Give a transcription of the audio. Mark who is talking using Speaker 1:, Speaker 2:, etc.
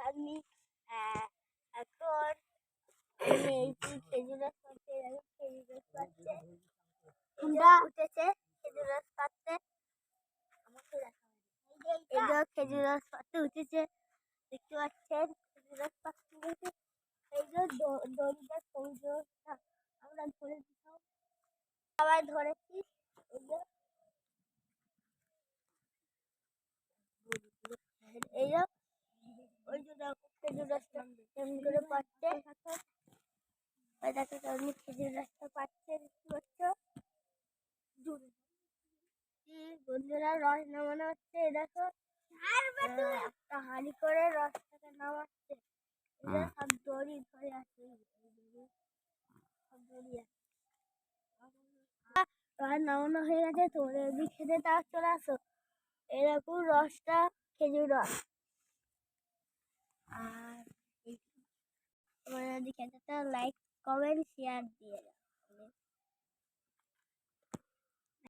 Speaker 1: আমি এখন খেজুর রস পাচ্ছে, খেজুর রস পাচ্ছে, উঠেছে খেজুর রস পাচ্ছে, খেজুর রস পাচ্ছে উঠেছে, দেখতে পাচ্ছেন খেজুর রস পাচ্ছে। এই যে দড়িটা আমরা ধরে দিতাম, সবাই ধরেছি। এই যে ওই যে খেজুর রসটা কেমন করে পাচ্ছে, ওই দেখো কেমনি খেজুর রসটা পাচ্ছে, দেখতে পাচ্ছ বন্ধুরা। রস নামানো হচ্ছে, দেখো একটা হাঁড়ি করে রসটাকে নামাচ্ছে। সব দড়ি ধরে আছে, সব দড়ি আছে। রস নামানো হয়ে গেছে, তোমরা যদি খেতে তাও চলে আসো। এরকম রসটা খেজুর রস। আর তোমরা যদি খেতে চাও লাইক কমেন্ট শেয়ার দিয়ে দাও।